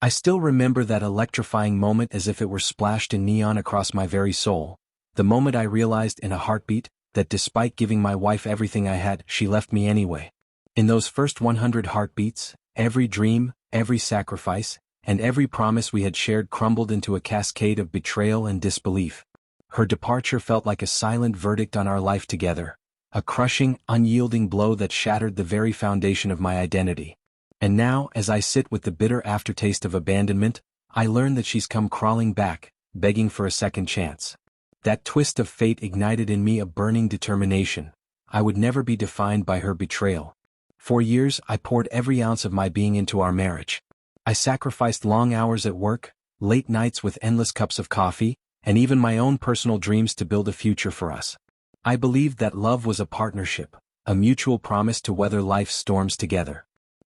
I still remember that electrifying moment as if it were splashed in neon across my very soul. The moment I realized in a heartbeat that despite giving my wife everything I had, she left me anyway. In those first 100 heartbeats, every dream, every sacrifice, and every promise we had shared crumbled into a cascade of betrayal and disbelief. Her departure felt like a silent verdict on our life together, a crushing, unyielding blow that shattered the very foundation of my identity. And now, as I sit with the bitter aftertaste of abandonment, I learn that she's come crawling back, begging for a second chance. That twist of fate ignited in me a burning determination. I would never be defined by her betrayal. For years, I poured every ounce of my being into our marriage. I sacrificed long hours at work, late nights with endless cups of coffee, and even my own personal dreams to build a future for us. I believed that love was a partnership, a mutual promise to weather life's storms together.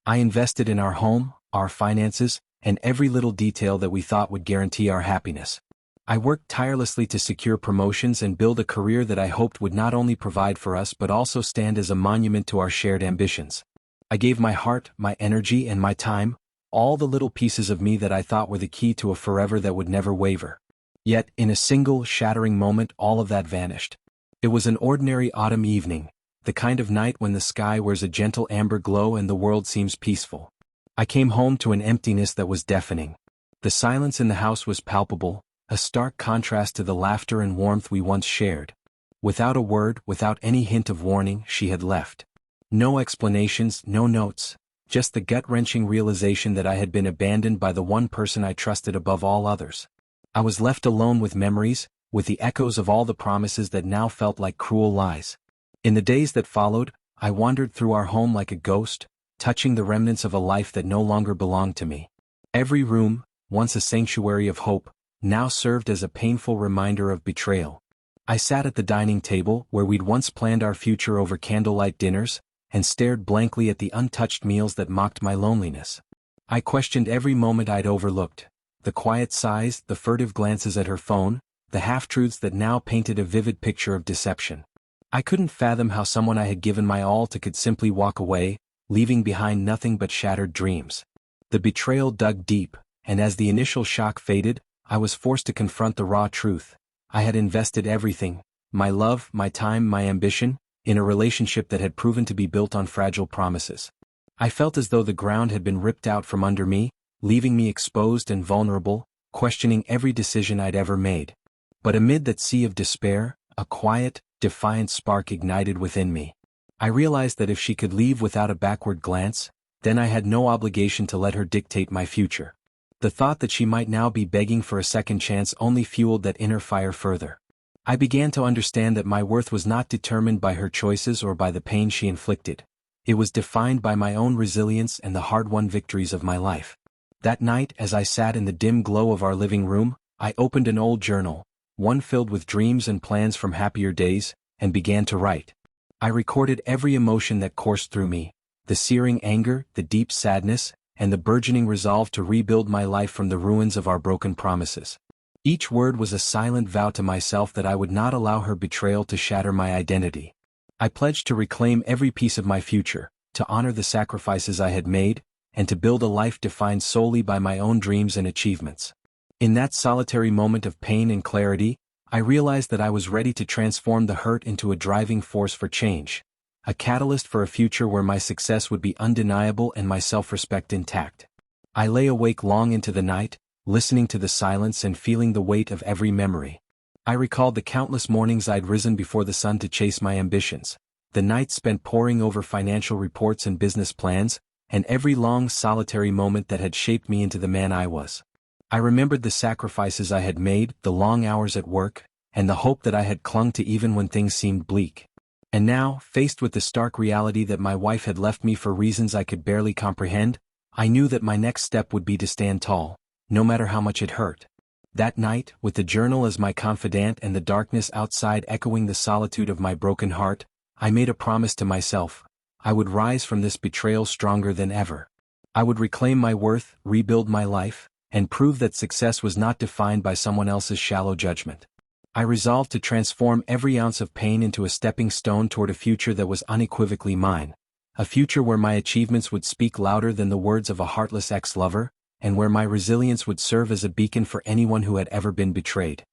I invested in our home, our finances, and every little detail that we thought would guarantee our happiness. I worked tirelessly to secure promotions and build a career that I hoped would not only provide for us but also stand as a monument to our shared ambitions. I gave my heart, my energy, and my time, all the little pieces of me that I thought were the key to a forever that would never waver. Yet, in a single, shattering moment, all of that vanished. It was an ordinary autumn evening, the kind of night when the sky wears a gentle amber glow and the world seems peaceful. I came home to an emptiness that was deafening. The silence in the house was palpable, a stark contrast to the laughter and warmth we once shared. Without a word, without any hint of warning, she had left. No explanations, no notes, just the gut-wrenching realization that I had been abandoned by the one person I trusted above all others. I was left alone with memories, with the echoes of all the promises that now felt like cruel lies. In the days that followed, I wandered through our home like a ghost, touching the remnants of a life that no longer belonged to me. Every room, once a sanctuary of hope, now served as a painful reminder of betrayal. I sat at the dining table where we'd once planned our future over candlelight dinners, and stared blankly at the untouched meals that mocked my loneliness. I questioned every moment I'd overlooked, the quiet sighs, the furtive glances at her phone, the half-truths that now painted a vivid picture of deception. I couldn't fathom how someone I had given my all to could simply walk away, leaving behind nothing but shattered dreams. The betrayal dug deep, and as the initial shock faded, I was forced to confront the raw truth. I had invested everything, my love, my time, my ambition, in a relationship that had proven to be built on fragile promises. I felt as though the ground had been ripped out from under me, leaving me exposed and vulnerable, questioning every decision I'd ever made. But amid that sea of despair, a quiet, defiant spark ignited within me. I realized that if she could leave without a backward glance, then I had no obligation to let her dictate my future. The thought that she might now be begging for a second chance only fueled that inner fire further. I began to understand that my worth was not determined by her choices or by the pain she inflicted. It was defined by my own resilience and the hard-won victories of my life. That night, as I sat in the dim glow of our living room, I opened an old journal, one filled with dreams and plans from happier days, and began to write. I recorded every emotion that coursed through me, the searing anger, the deep sadness, and the burgeoning resolve to rebuild my life from the ruins of our broken promises. Each word was a silent vow to myself that I would not allow her betrayal to shatter my identity. I pledged to reclaim every piece of my future, to honor the sacrifices I had made, and to build a life defined solely by my own dreams and achievements. In that solitary moment of pain and clarity, I realized that I was ready to transform the hurt into a driving force for change, a catalyst for a future where my success would be undeniable and my self-respect intact. I lay awake long into the night, listening to the silence and feeling the weight of every memory. I recalled the countless mornings I'd risen before the sun to chase my ambitions, the nights spent poring over financial reports and business plans, and every long solitary moment that had shaped me into the man I was. I remembered the sacrifices I had made, the long hours at work, and the hope that I had clung to even when things seemed bleak. And now, faced with the stark reality that my wife had left me for reasons I could barely comprehend, I knew that my next step would be to stand tall, no matter how much it hurt. That night, with the journal as my confidant and the darkness outside echoing the solitude of my broken heart, I made a promise to myself. I would rise from this betrayal stronger than ever. I would reclaim my worth, rebuild my life, and prove that success was not defined by someone else's shallow judgment. I resolved to transform every ounce of pain into a stepping stone toward a future that was unequivocally mine, a future where my achievements would speak louder than the words of a heartless ex-lover, and where my resilience would serve as a beacon for anyone who had ever been betrayed.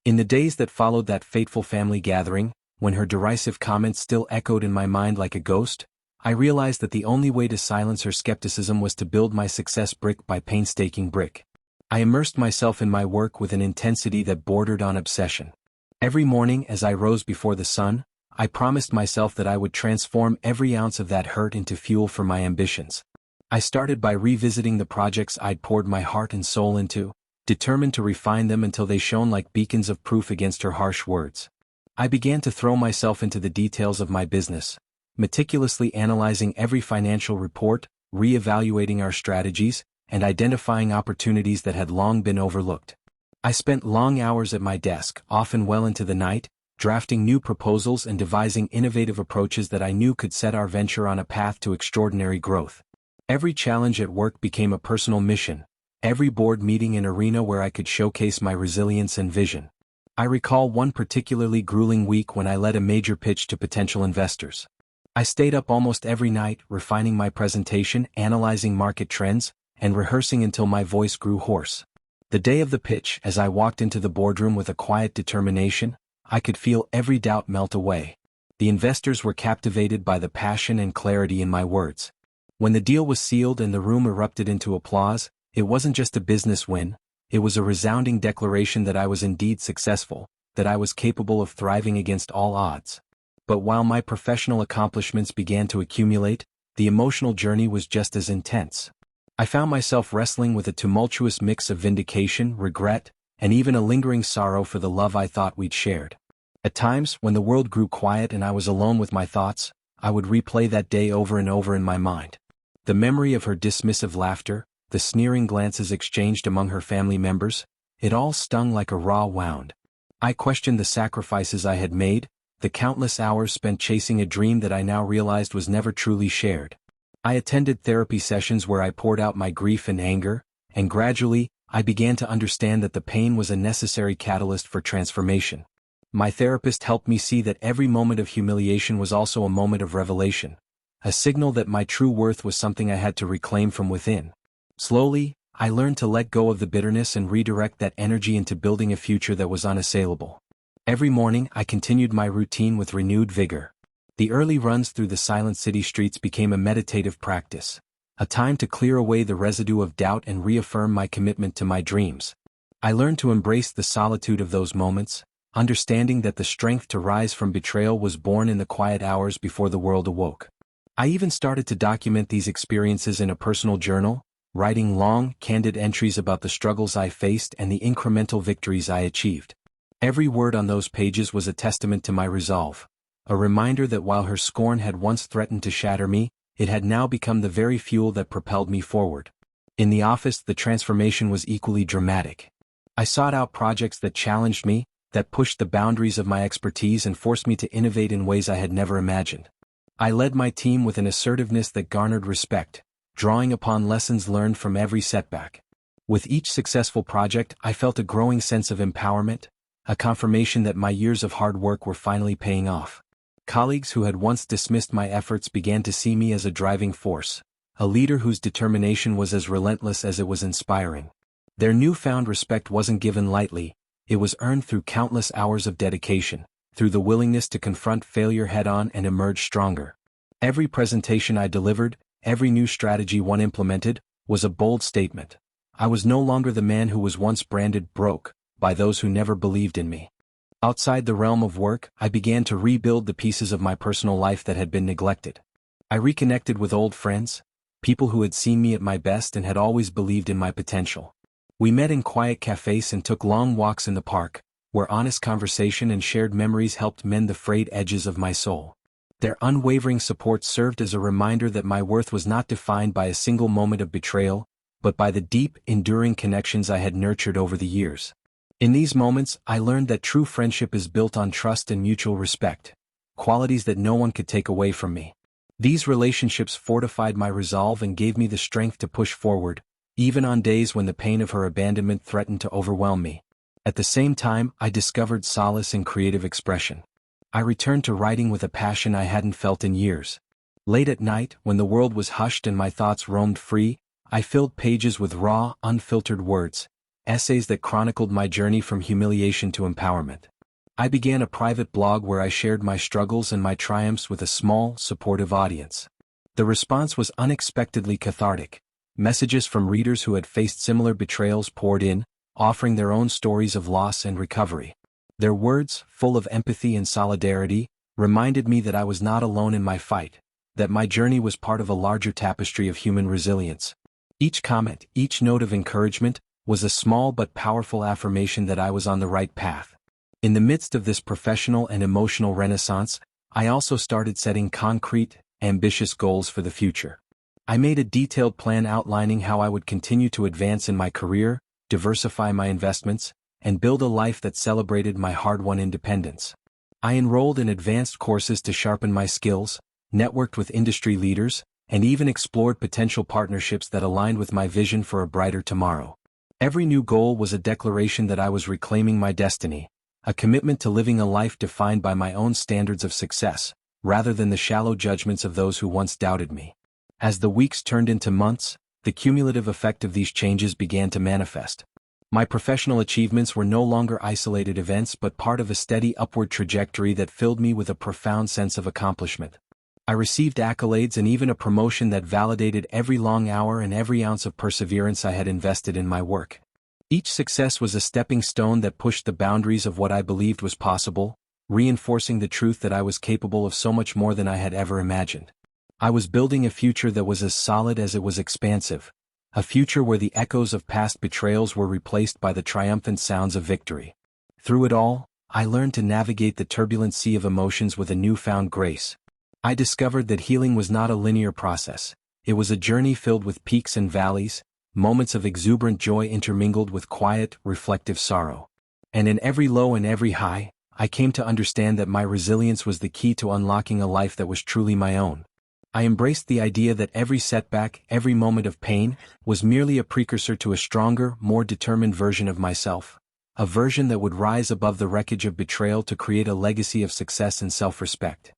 In the days that followed that fateful family gathering, when her derisive comments still echoed in my mind like a ghost, I realized that the only way to silence her skepticism was to build my success brick by painstaking brick. I immersed myself in my work with an intensity that bordered on obsession. Every morning as I rose before the sun, I promised myself that I would transform every ounce of that hurt into fuel for my ambitions. I started by revisiting the projects I'd poured my heart and soul into, determined to refine them until they shone like beacons of proof against her harsh words. I began to throw myself into the details of my business, meticulously analyzing every financial report, re-evaluating our strategies, and identifying opportunities that had long been overlooked. I spent long hours at my desk, often well into the night, drafting new proposals and devising innovative approaches that I knew could set our venture on a path to extraordinary growth. Every challenge at work became a personal mission, every board meeting an arena where I could showcase my resilience and vision. I recall one particularly grueling week when I led a major pitch to potential investors. I stayed up almost every night, refining my presentation, analyzing market trends, and rehearsing until my voice grew hoarse. The day of the pitch, as I walked into the boardroom with a quiet determination, I could feel every doubt melt away. The investors were captivated by the passion and clarity in my words. When the deal was sealed and the room erupted into applause, it wasn't just a business win, it was a resounding declaration that I was indeed successful, that I was capable of thriving against all odds. But while my professional accomplishments began to accumulate, the emotional journey was just as intense. I found myself wrestling with a tumultuous mix of vindication, regret, and even a lingering sorrow for the love I thought we'd shared. At times, when the world grew quiet and I was alone with my thoughts, I would replay that day over and over in my mind. The memory of her dismissive laughter, the sneering glances exchanged among her family members, it all stung like a raw wound. I questioned the sacrifices I had made, the countless hours spent chasing a dream that I now realized was never truly shared. I attended therapy sessions where I poured out my grief and anger, and gradually, I began to understand that the pain was a necessary catalyst for transformation. My therapist helped me see that every moment of humiliation was also a moment of revelation, a signal that my true worth was something I had to reclaim from within. Slowly, I learned to let go of the bitterness and redirect that energy into building a future that was unassailable. Every morning, I continued my routine with renewed vigor. The early runs through the silent city streets became a meditative practice, a time to clear away the residue of doubt and reaffirm my commitment to my dreams. I learned to embrace the solitude of those moments, understanding that the strength to rise from betrayal was born in the quiet hours before the world awoke. I even started to document these experiences in a personal journal, writing long, candid entries about the struggles I faced and the incremental victories I achieved. Every word on those pages was a testament to my resolve, a reminder that while her scorn had once threatened to shatter me, it had now become the very fuel that propelled me forward. In the office, the transformation was equally dramatic. I sought out projects that challenged me, that pushed the boundaries of my expertise and forced me to innovate in ways I had never imagined. I led my team with an assertiveness that garnered respect, drawing upon lessons learned from every setback. With each successful project, I felt a growing sense of empowerment, a confirmation that my years of hard work were finally paying off. Colleagues who had once dismissed my efforts began to see me as a driving force, a leader whose determination was as relentless as it was inspiring. Their newfound respect wasn't given lightly, it was earned through countless hours of dedication, through the willingness to confront failure head-on and emerge stronger. Every presentation I delivered, every new strategy one implemented, was a bold statement. I was no longer the man who was once branded broke by those who never believed in me. Outside the realm of work, I began to rebuild the pieces of my personal life that had been neglected. I reconnected with old friends, people who had seen me at my best and had always believed in my potential. We met in quiet cafes and took long walks in the park, where honest conversation and shared memories helped mend the frayed edges of my soul. Their unwavering support served as a reminder that my worth was not defined by a single moment of betrayal, but by the deep, enduring connections I had nurtured over the years. In these moments, I learned that true friendship is built on trust and mutual respect, qualities that no one could take away from me. These relationships fortified my resolve and gave me the strength to push forward, even on days when the pain of her abandonment threatened to overwhelm me. At the same time, I discovered solace in creative expression. I returned to writing with a passion I hadn't felt in years. Late at night, when the world was hushed and my thoughts roamed free, I filled pages with raw, unfiltered words, essays that chronicled my journey from humiliation to empowerment. I began a private blog where I shared my struggles and my triumphs with a small, supportive audience. The response was unexpectedly cathartic. Messages from readers who had faced similar betrayals poured in, offering their own stories of loss and recovery. Their words, full of empathy and solidarity, reminded me that I was not alone in my fight, that my journey was part of a larger tapestry of human resilience. Each comment, each note of encouragement, was a small but powerful affirmation that I was on the right path. In the midst of this professional and emotional renaissance, I also started setting concrete, ambitious goals for the future. I made a detailed plan outlining how I would continue to advance in my career, diversify my investments, and build a life that celebrated my hard-won independence. I enrolled in advanced courses to sharpen my skills, networked with industry leaders, and even explored potential partnerships that aligned with my vision for a brighter tomorrow. Every new goal was a declaration that I was reclaiming my destiny, a commitment to living a life defined by my own standards of success, rather than the shallow judgments of those who once doubted me. As the weeks turned into months, the cumulative effect of these changes began to manifest. My professional achievements were no longer isolated events but part of a steady upward trajectory that filled me with a profound sense of accomplishment. I received accolades and even a promotion that validated every long hour and every ounce of perseverance I had invested in my work. Each success was a stepping stone that pushed the boundaries of what I believed was possible, reinforcing the truth that I was capable of so much more than I had ever imagined. I was building a future that was as solid as it was expansive, a future where the echoes of past betrayals were replaced by the triumphant sounds of victory. Through it all, I learned to navigate the turbulent sea of emotions with a newfound grace. I discovered that healing was not a linear process. It was a journey filled with peaks and valleys, moments of exuberant joy intermingled with quiet, reflective sorrow. And in every low and every high, I came to understand that my resilience was the key to unlocking a life that was truly my own. I embraced the idea that every setback, every moment of pain, was merely a precursor to a stronger, more determined version of myself, a version that would rise above the wreckage of betrayal to create a legacy of success and self-respect.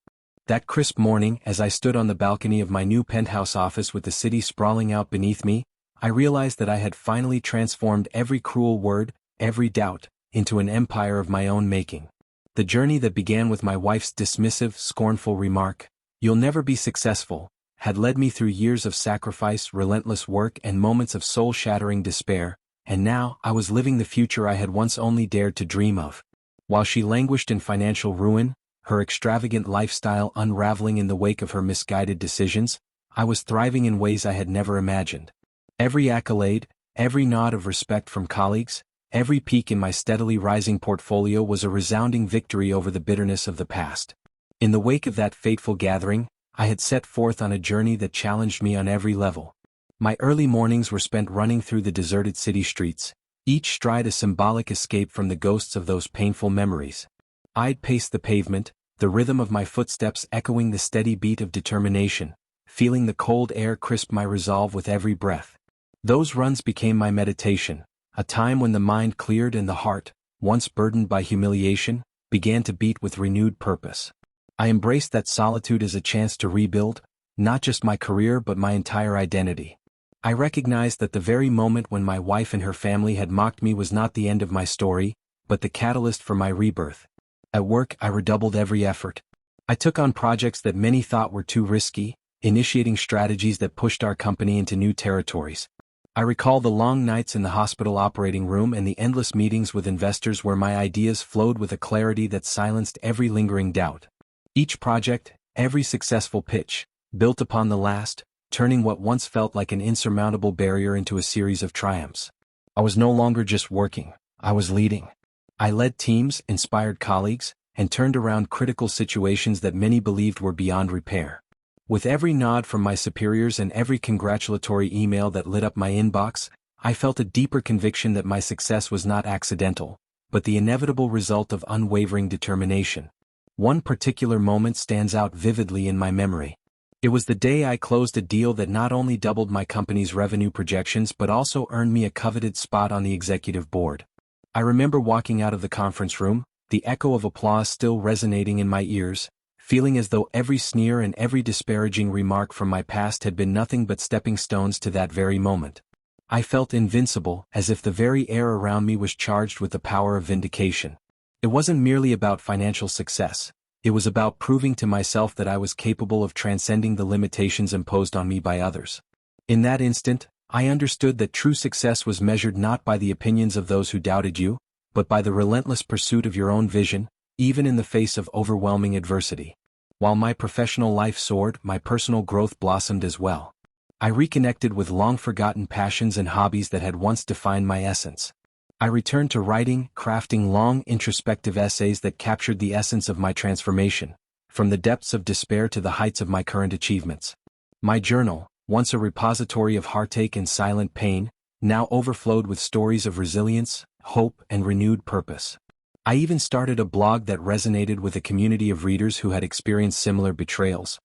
That crisp morning, as I stood on the balcony of my new penthouse office with the city sprawling out beneath me, I realized that I had finally transformed every cruel word, every doubt, into an empire of my own making. The journey that began with my wife's dismissive, scornful remark, "You'll never be successful," had led me through years of sacrifice, relentless work, and moments of soul-shattering despair, and now I was living the future I had once only dared to dream of. While she languished in financial ruin, her extravagant lifestyle unraveling in the wake of her misguided decisions, I was thriving in ways I had never imagined. Every accolade, every nod of respect from colleagues, every peak in my steadily rising portfolio was a resounding victory over the bitterness of the past. In the wake of that fateful gathering, I had set forth on a journey that challenged me on every level. My early mornings were spent running through the deserted city streets, each stride a symbolic escape from the ghosts of those painful memories. I'd pace the pavement, the rhythm of my footsteps echoing the steady beat of determination, feeling the cold air crisp my resolve with every breath. Those runs became my meditation, a time when the mind cleared and the heart, once burdened by humiliation, began to beat with renewed purpose. I embraced that solitude as a chance to rebuild, not just my career but my entire identity. I recognized that the very moment when my wife and her family had mocked me was not the end of my story, but the catalyst for my rebirth. At work, I redoubled every effort. I took on projects that many thought were too risky, initiating strategies that pushed our company into new territories. I recall the long nights in the hospital operating room and the endless meetings with investors where my ideas flowed with a clarity that silenced every lingering doubt. Each project, every successful pitch, built upon the last, turning what once felt like an insurmountable barrier into a series of triumphs. I was no longer just working, I was leading. I led teams, inspired colleagues, and turned around critical situations that many believed were beyond repair. With every nod from my superiors and every congratulatory email that lit up my inbox, I felt a deeper conviction that my success was not accidental, but the inevitable result of unwavering determination. One particular moment stands out vividly in my memory. It was the day I closed a deal that not only doubled my company's revenue projections but also earned me a coveted spot on the executive board. I remember walking out of the conference room, the echo of applause still resonating in my ears, feeling as though every sneer and every disparaging remark from my past had been nothing but stepping stones to that very moment. I felt invincible, as if the very air around me was charged with the power of vindication. It wasn't merely about financial success. It was about proving to myself that I was capable of transcending the limitations imposed on me by others. In that instant, I understood that true success was measured not by the opinions of those who doubted you, but by the relentless pursuit of your own vision, even in the face of overwhelming adversity. While my professional life soared, my personal growth blossomed as well. I reconnected with long-forgotten passions and hobbies that had once defined my essence. I returned to writing, crafting long, introspective essays that captured the essence of my transformation, from the depths of despair to the heights of my current achievements. My journal, once a repository of heartache and silent pain, now overflowed with stories of resilience, hope, and renewed purpose. I even started a blog that resonated with a community of readers who had experienced similar betrayals.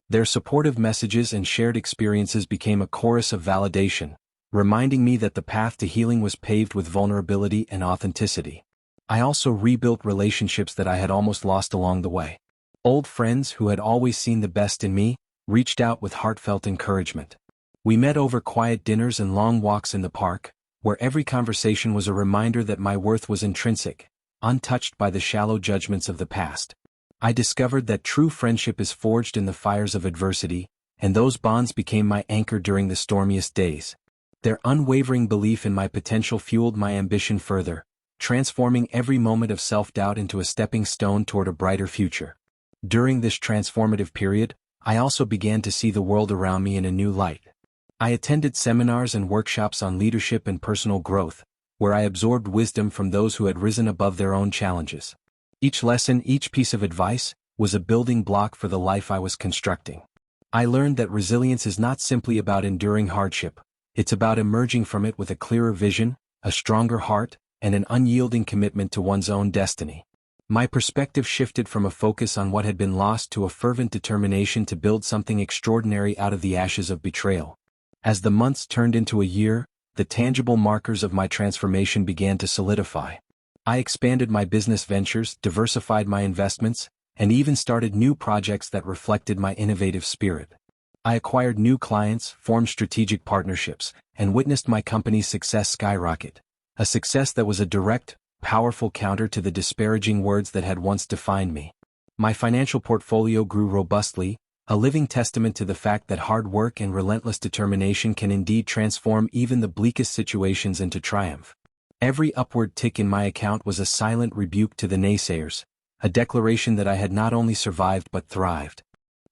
Their supportive messages and shared experiences became a chorus of validation, reminding me that the path to healing was paved with vulnerability and authenticity. I also rebuilt relationships that I had almost lost along the way. Old friends who had always seen the best in me reached out with heartfelt encouragement. We met over quiet dinners and long walks in the park, where every conversation was a reminder that my worth was intrinsic, untouched by the shallow judgments of the past. I discovered that true friendship is forged in the fires of adversity, and those bonds became my anchor during the stormiest days. Their unwavering belief in my potential fueled my ambition further, transforming every moment of self-doubt into a stepping stone toward a brighter future. During this transformative period, I also began to see the world around me in a new light. I attended seminars and workshops on leadership and personal growth, where I absorbed wisdom from those who had risen above their own challenges. Each lesson, each piece of advice, was a building block for the life I was constructing. I learned that resilience is not simply about enduring hardship. It's about emerging from it with a clearer vision, a stronger heart, and an unyielding commitment to one's own destiny. My perspective shifted from a focus on what had been lost to a fervent determination to build something extraordinary out of the ashes of betrayal. As the months turned into a year, the tangible markers of my transformation began to solidify. I expanded my business ventures, diversified my investments, and even started new projects that reflected my innovative spirit. I acquired new clients, formed strategic partnerships, and witnessed my company's success skyrocket. A success that was a direct, powerful counter to the disparaging words that had once defined me. My financial portfolio grew robustly, a living testament to the fact that hard work and relentless determination can indeed transform even the bleakest situations into triumph. Every upward tick in my account was a silent rebuke to the naysayers, a declaration that I had not only survived but thrived.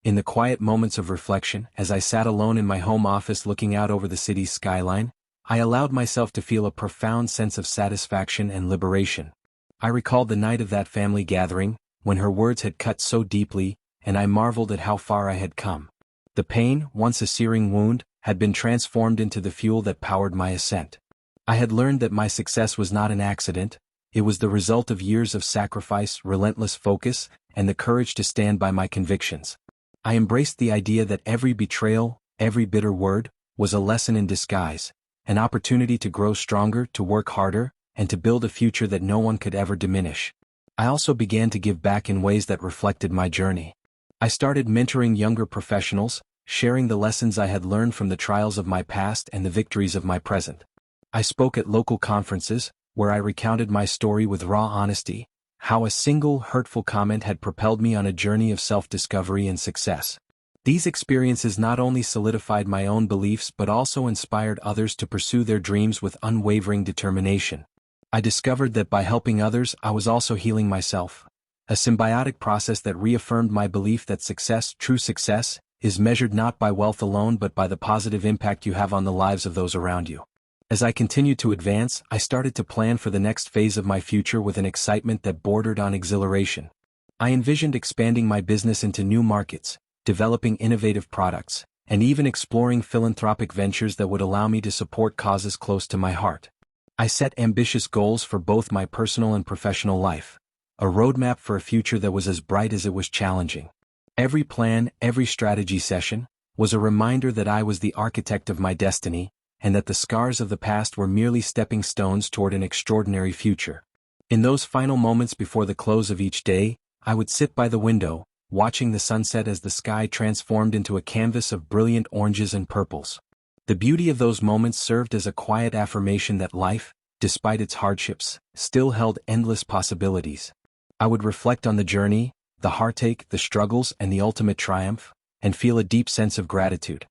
In the quiet moments of reflection, as I sat alone in my home office looking out over the city's skyline, I allowed myself to feel a profound sense of satisfaction and liberation. I recalled the night of that family gathering, when her words had cut so deeply, and I marveled at how far I had come. The pain, once a searing wound, had been transformed into the fuel that powered my ascent. I had learned that my success was not an accident. It was the result of years of sacrifice, relentless focus, and the courage to stand by my convictions. I embraced the idea that every betrayal, every bitter word, was a lesson in disguise, an opportunity to grow stronger, to work harder, and to build a future that no one could ever diminish. I also began to give back in ways that reflected my journey. I started mentoring younger professionals, sharing the lessons I had learned from the trials of my past and the victories of my present. I spoke at local conferences, where I recounted my story with raw honesty, how a single hurtful comment had propelled me on a journey of self-discovery and success. These experiences not only solidified my own beliefs but also inspired others to pursue their dreams with unwavering determination. I discovered that by helping others, I was also healing myself, a symbiotic process that reaffirmed my belief that success, true success, is measured not by wealth alone but by the positive impact you have on the lives of those around you. As I continued to advance, I started to plan for the next phase of my future with an excitement that bordered on exhilaration. I envisioned expanding my business into new markets, developing innovative products, and even exploring philanthropic ventures that would allow me to support causes close to my heart. I set ambitious goals for both my personal and professional life, a roadmap for a future that was as bright as it was challenging. Every plan, every strategy session, was a reminder that I was the architect of my destiny, and that the scars of the past were merely stepping stones toward an extraordinary future. In those final moments before the close of each day, I would sit by the window, watching the sunset as the sky transformed into a canvas of brilliant oranges and purples. The beauty of those moments served as a quiet affirmation that life, despite its hardships, still held endless possibilities. I would reflect on the journey, the heartache, the struggles, and the ultimate triumph, and feel a deep sense of gratitude.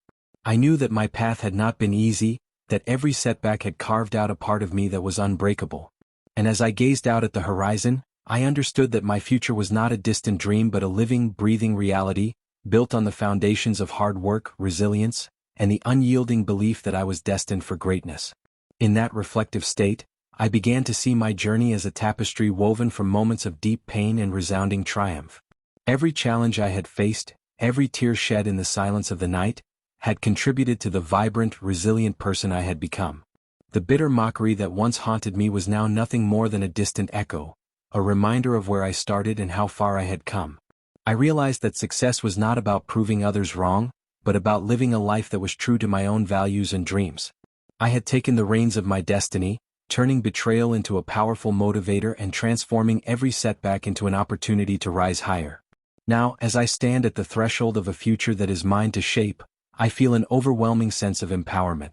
I knew that my path had not been easy, that every setback had carved out a part of me that was unbreakable. And as I gazed out at the horizon, I understood that my future was not a distant dream but a living, breathing reality, built on the foundations of hard work, resilience, and the unyielding belief that I was destined for greatness. In that reflective state, I began to see my journey as a tapestry woven from moments of deep pain and resounding triumph. Every challenge I had faced, every tear shed in the silence of the night, had contributed to the vibrant, resilient person I had become. The bitter mockery that once haunted me was now nothing more than a distant echo, a reminder of where I started and how far I had come. I realized that success was not about proving others wrong, but about living a life that was true to my own values and dreams. I had taken the reins of my destiny, turning betrayal into a powerful motivator and transforming every setback into an opportunity to rise higher. Now, as I stand at the threshold of a future that is mine to shape, I feel an overwhelming sense of empowerment.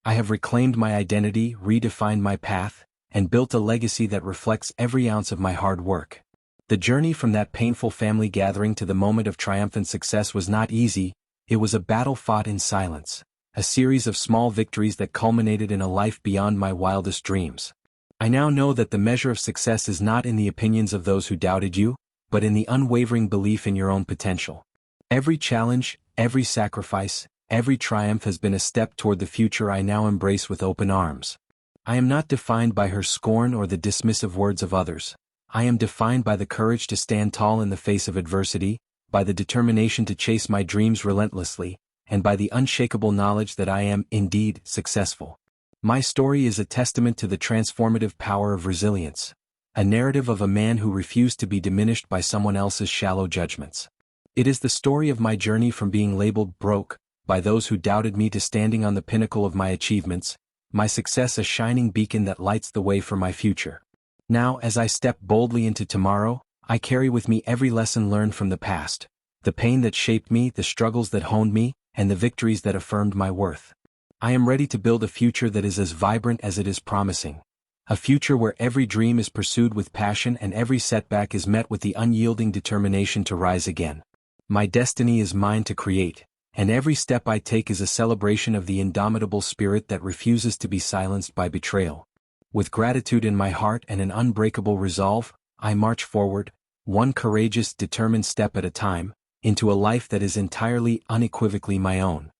I have reclaimed my identity, redefined my path, and built a legacy that reflects every ounce of my hard work. The journey from that painful family gathering to the moment of triumphant success was not easy. It was a battle fought in silence, a series of small victories that culminated in a life beyond my wildest dreams. I now know that the measure of success is not in the opinions of those who doubted you, but in the unwavering belief in your own potential. Every challenge, every sacrifice, every triumph has been a step toward the future I now embrace with open arms. I am not defined by her scorn or the dismissive words of others. I am defined by the courage to stand tall in the face of adversity, by the determination to chase my dreams relentlessly, and by the unshakable knowledge that I am, indeed, successful. My story is a testament to the transformative power of resilience, a narrative of a man who refused to be diminished by someone else's shallow judgments. It is the story of my journey from being labeled broke by those who doubted me to standing on the pinnacle of my achievements, my success a shining beacon that lights the way for my future. Now, as I step boldly into tomorrow, I carry with me every lesson learned from the past, the pain that shaped me, the struggles that honed me, and the victories that affirmed my worth. I am ready to build a future that is as vibrant as it is promising. A future where every dream is pursued with passion and every setback is met with the unyielding determination to rise again. My destiny is mine to create, and every step I take is a celebration of the indomitable spirit that refuses to be silenced by betrayal. With gratitude in my heart and an unbreakable resolve, I march forward, one courageous, determined step at a time, into a life that is entirely, unequivocally my own.